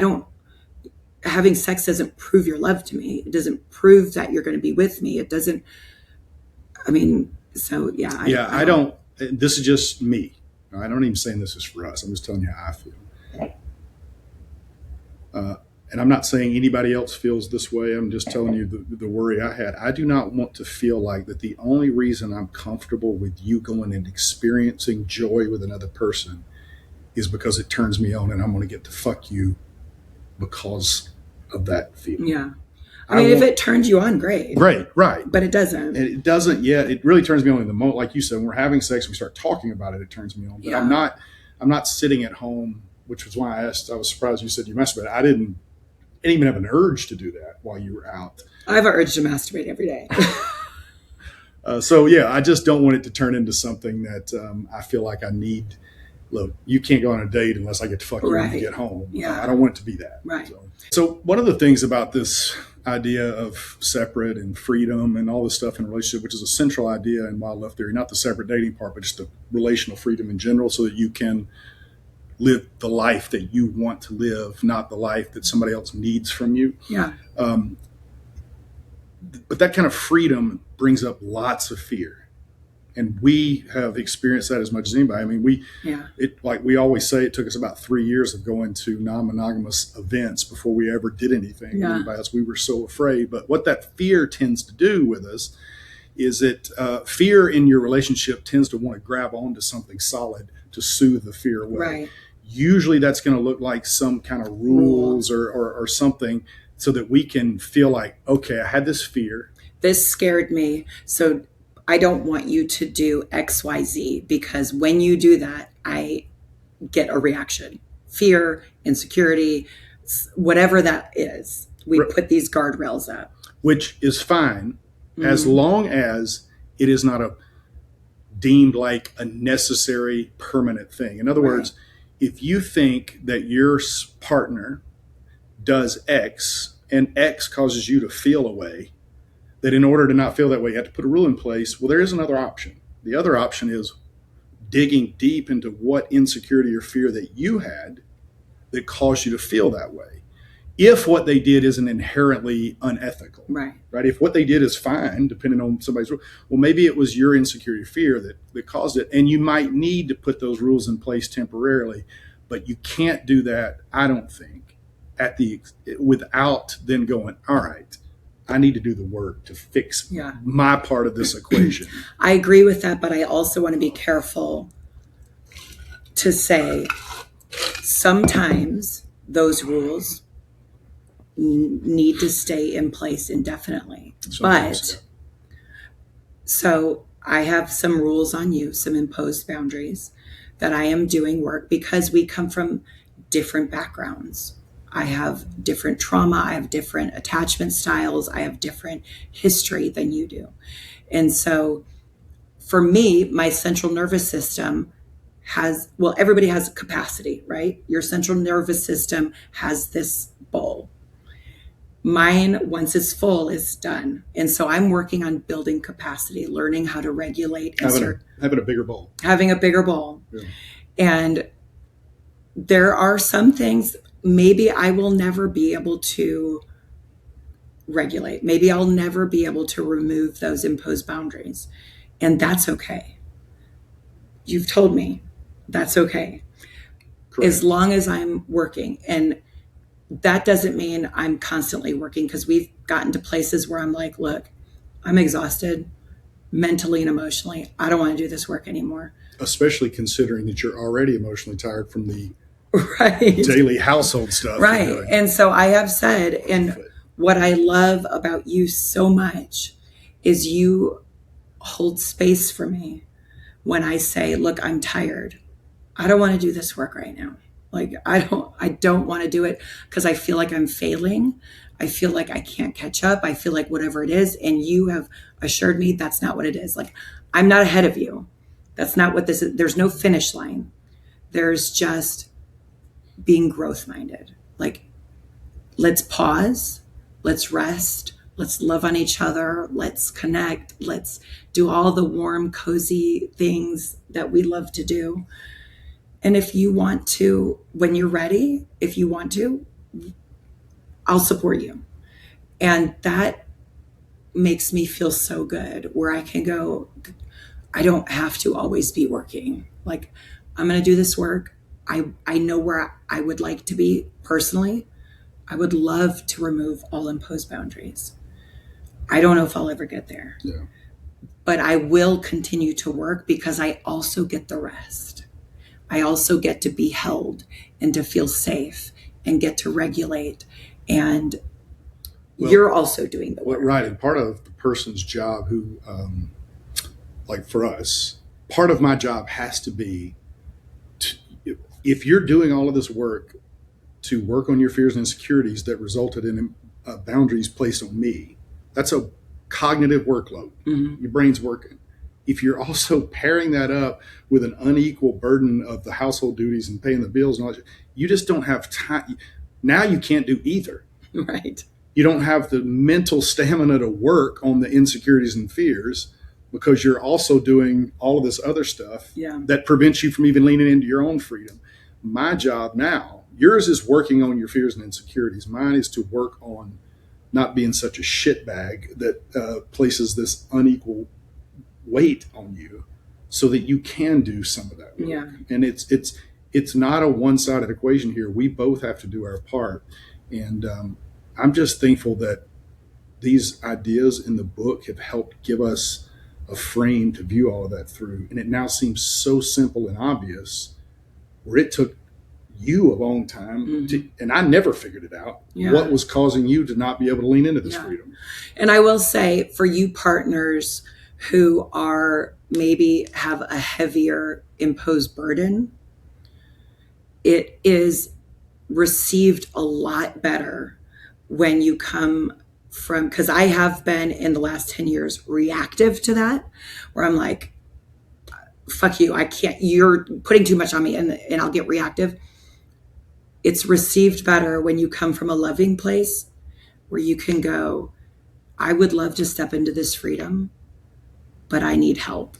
Having sex doesn't prove your love to me. It doesn't prove that you're going to be with me. It doesn't, I don't. This is just me. I don't even saying this is for us. I'm just telling you how I feel. And I'm not saying anybody else feels this way. I'm just telling you the worry I had. I do not want to feel like that the only reason I'm comfortable with you going and experiencing joy with another person is because it turns me on and I'm going to get to fuck you because of that feeling. Yeah. I mean, if it turns you on, great. Great, right. But it doesn't. It doesn't yet. It really turns me on in the moment. Like you said, when we're having sex, we start talking about it, it turns me on. But Yeah. I'm not sitting at home, which was why I asked. I was surprised you said you masturbate. I didn't even have an urge to do that while you were out. I have an urge to masturbate every day. I just don't want it to turn into something that I feel like I need. Look, you can't go on a date unless I get to fuck you when you get home. Yeah. I don't want it to be that. Right. So one of the things about this idea of separate and freedom and all this stuff in a relationship, which is a central idea in wildlife theory, not the separate dating part, but just the relational freedom in general, so that you can live the life that you want to live, not the life that somebody else needs from you. Yeah. But that kind of freedom brings up lots of fear. And we have experienced that as much as anybody. I mean, like we always say, it took us about 3 years of going to non-monogamous events before we ever did anything with anybody else. We were so afraid. But what that fear tends to do with us is that fear in your relationship tends to want to grab onto something solid to soothe the fear away. Right. Usually that's going to look like some kind of rules or something, so that we can feel like, okay, I had this fear. This scared me. So I don't want you to do XYZ, because when you do that, I get a reaction. Fear, insecurity, whatever that is. We put these guardrails up. Which is fine, as long as it is not deemed like a necessary permanent thing. In other words, if you think that your partner does X and X causes you to feel a way, that in order to not feel that way, you have to put a rule in place. Well, there is another option. The other option is digging deep into what insecurity or fear that you had that caused you to feel that way. If what they did isn't inherently unethical, right? If what they did is fine, depending on somebody's rule, well, maybe it was your insecurity or fear that caused it. And you might need to put those rules in place temporarily, but you can't do that, I don't think, without then going, all right, I need to do the work to fix my part of this equation. I agree with that, but I also want to be careful to say sometimes those rules need to stay in place indefinitely. So I have some rules on you, some imposed boundaries that I am doing work, because we come from different backgrounds. I have different trauma. I have different attachment styles. I have different history than you do. And so for me, my central nervous system everybody has capacity, right? Your central nervous system has this bowl. Mine, once it's full, is done. And so I'm working on building capacity, learning how to regulate. Having a bigger bowl. Having a bigger bowl. Yeah. And there are some things maybe I will never be able to regulate. Maybe I'll never be able to remove those imposed boundaries. And that's okay. You've told me that's okay. Correct. As long as I'm working. And that doesn't mean I'm constantly working, because we've gotten to places where I'm like, look, I'm exhausted mentally and emotionally. I don't want to do this work anymore. Especially considering that you're already emotionally tired from the daily household stuff. Right. And so I have said, and what I love about you so much is you hold space for me when I say, look, I'm tired. I don't want to do this work right now. Like, I don't want to do it because I feel like I'm failing. I feel like I can't catch up. I feel like whatever it is. And you have assured me that's not what it is. Like, I'm not ahead of you. That's not what this is. There's no finish line. There's just being growth minded. Like, let's pause. Let's rest. Let's love on each other. Let's connect. Let's do all the warm, cozy things that we love to do. And if you want to, when you're ready, if you want to, I'll support you. And that makes me feel so good, where I can go, I don't have to always be working. Like, I'm going to do this work. I know where I would like to be personally. I would love to remove all imposed boundaries. I don't know if I'll ever get there. Yeah. But I will continue to work, because I also get the rest. I also get to be held and to feel safe and get to regulate. And you're also doing the work. Right. And part of the person's job who, like for us, part of my job has to be, if you're doing all of this work to work on your fears and insecurities that resulted in boundaries placed on me, that's a cognitive workload. Mm-hmm. Your brain's working. If you're also pairing that up with an unequal burden of the household duties and paying the bills and all that, you just don't have time. Now you can't do either. Right. You don't have the mental stamina to work on the insecurities and fears, because you're also doing all of this other stuff that prevents you from even leaning into your own freedom. My job now, yours is working on your fears and insecurities. Mine is to work on not being such a shitbag that places this unequal weight on you. so that you can do some of that work. Yeah. And it's not a one-sided equation here. We both have to do our part. And I'm just thankful that these ideas in the book have helped give us a frame to view all of that through. And it now seems so simple and obvious, where it took you a long time and I never figured it out. Yeah. What was causing you to not be able to lean into this freedom? And I will say, for you partners who are maybe have a heavier imposed burden, it is received a lot better when you come from, because I have been in the last 10 years reactive to that, where I'm like, fuck you, I can't, you're putting too much on me, and I'll get reactive. It's received better when you come from a loving place where you can go, I would love to step into this freedom, but I need help.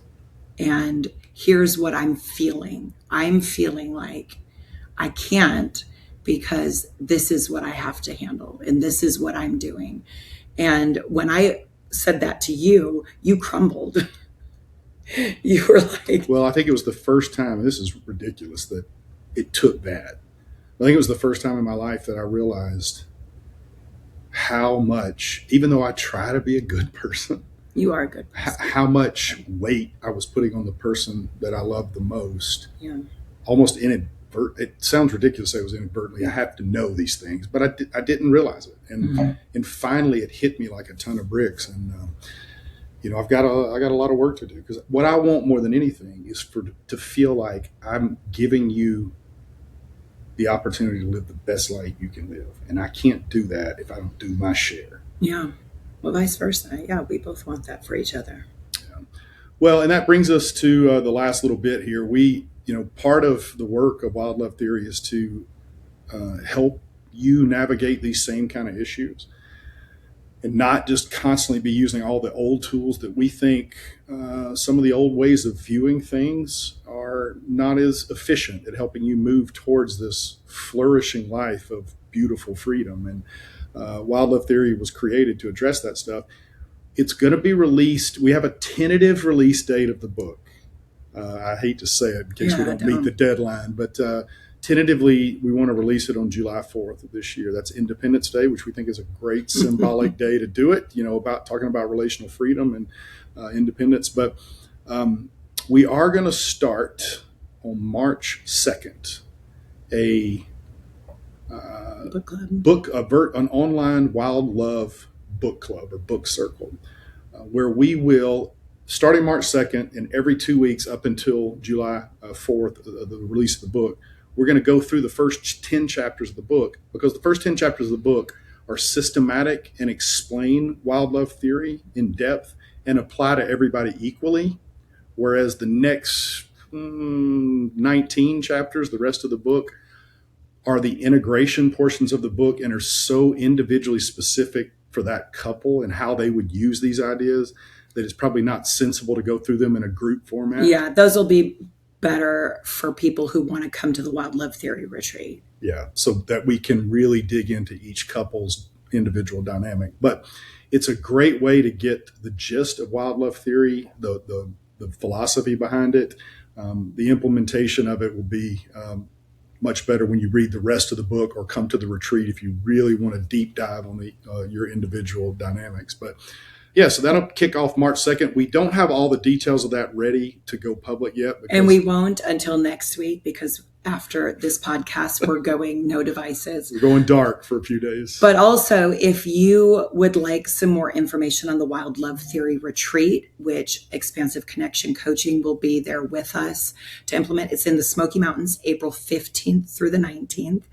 And here's what I'm feeling. I'm feeling like I can't, because this is what I have to handle and this is what I'm doing. And when I said that to you, you crumbled. You were like, well, I think it was the first time, and this is ridiculous that it took that. I think it was the first time in my life that I realized how much, even though I try to be a good person, you are a good person, how much weight I was putting on the person that I loved the most. Yeah. Almost inadvertently. It sounds ridiculous to say it was inadvertently. I have to know these things, but I didn't realize it. And finally it hit me like a ton of bricks. And, I got a lot of work to do, because what I want more than anything is to feel like I'm giving you the opportunity to live the best life you can live. And I can't do that if I don't do my share. Yeah. Well, vice versa. Yeah. We both want that for each other. Yeah. Well, and that brings us to the last little bit here. Part of the work of Wild Love Theory is to help you navigate these same kind of issues, and not just constantly be using all the old tools that we think some of the old ways of viewing things are not as efficient at helping you move towards this flourishing life of beautiful freedom. And Wild Love Theory was created to address that stuff. It's going to be released. We have a tentative release date of the book. I hate to say it in case we don't meet the deadline, but tentatively we want to release it on July 4th of this year. That's Independence Day, which we think is a great symbolic day to do it, about talking about relational freedom and independence. But we are going to start on March 2nd a book club. An online Wild Love book club or book circle, where we will, starting March 2nd and every 2 weeks up until July 4th, the release of the book, we're going to go through the first 10 chapters of the book, because the first 10 chapters of the book are systematic and explain Wild Love Theory in depth and apply to everybody equally. Whereas the next 19 chapters, the rest of the book, are the integration portions of the book and are so individually specific for that couple and how they would use these ideas that it's probably not sensible to go through them in a group format. Yeah, those will be better for people who want to come to the Wild Love Theory retreat. Yeah, so that we can really dig into each couple's individual dynamic. But it's a great way to get the gist of Wild Love Theory, the philosophy behind it. The implementation of it will be much better when you read the rest of the book or come to the retreat if you really want to deep dive on your individual dynamics. But yeah, so that'll kick off March 2nd. We don't have all the details of that ready to go public yet. And we won't until next week, because after this podcast, we're going no devices. We're going dark for a few days. But also, if you would like some more information on the Wild Love Theory retreat, which Expansive Connection Coaching will be there with us to implement, it's in the Smoky Mountains, April 15th through the 19th.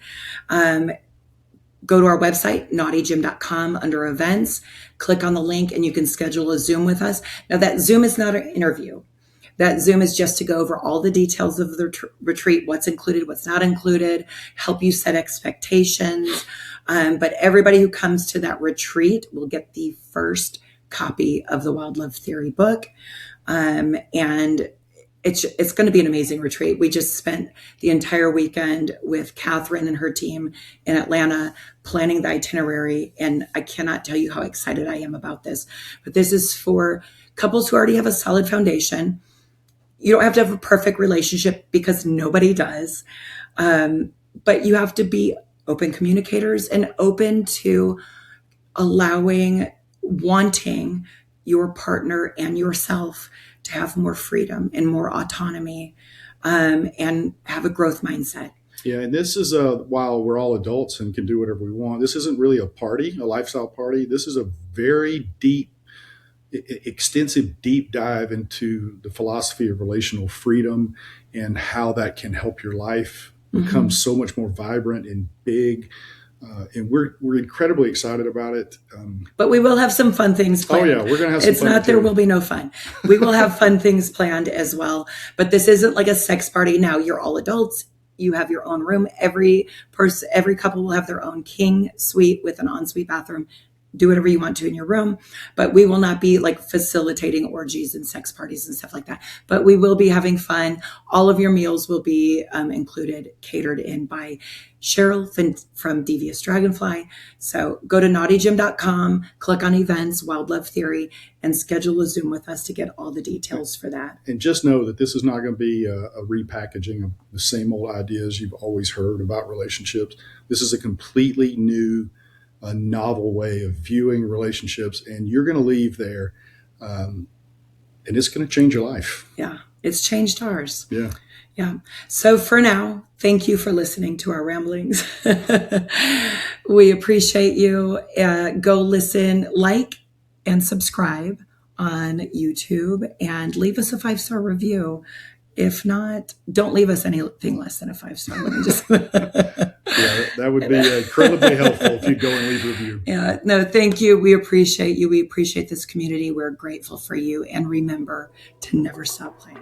Go to our website, naughtygym.com, under events, click on the link, and you can schedule a Zoom with us. Now, that Zoom is not an interview. That Zoom is just to go over all the details of the retreat, what's included, what's not included, help you set expectations. But everybody who comes to that retreat will get the first copy of the Wild Love Theory book. And it's going to be an amazing retreat. We just spent the entire weekend with Catherine and her team in Atlanta planning the itinerary. And I cannot tell you how excited I am about this. But this is for couples who already have a solid foundation. You don't have to have a perfect relationship because nobody does. But you have to be open communicators and open to wanting your partner and yourself to have more freedom and more autonomy, and have a growth mindset. Yeah, and this is while we're all adults and can do whatever we want, this isn't really a party, a lifestyle party. This is a very extensive deep dive into the philosophy of relational freedom and how that can help your life become so much more vibrant and big. And we're incredibly excited about it. But we will have some fun things planned. Oh yeah, we're going to have some It's fun not too. there will be no fun. We will have fun things planned as well. But this isn't like a sex party. Now you're all adults. You have your own room. Every couple will have their own king suite with an ensuite bathroom. Do whatever you want to in your room, but we will not be like facilitating orgies and sex parties and stuff like that. But we will be having fun. All of your meals will be included, catered in by Cheryl from Devious Dragonfly. So go to naughtygym.com, click on events, Wild Love Theory, and schedule a Zoom with us to get all the details for that. And just know that this is not going to be a repackaging of the same old ideas you've always heard about relationships. This is a completely new, a novel way of viewing relationships, and you're going to leave there, and it's going to change your life. Yeah, it's changed ours. Yeah. Yeah. So for now, thank you for listening to our ramblings. We appreciate you. Go listen, like, and subscribe on YouTube, and leave us a 5-star review. If not, don't leave us anything less than a 5-star. Let me just. Yeah, that would be incredibly helpful if you'd go and leave a review. Yeah, no, thank you. We appreciate you. We appreciate this community. We're grateful for you. And remember to never stop playing.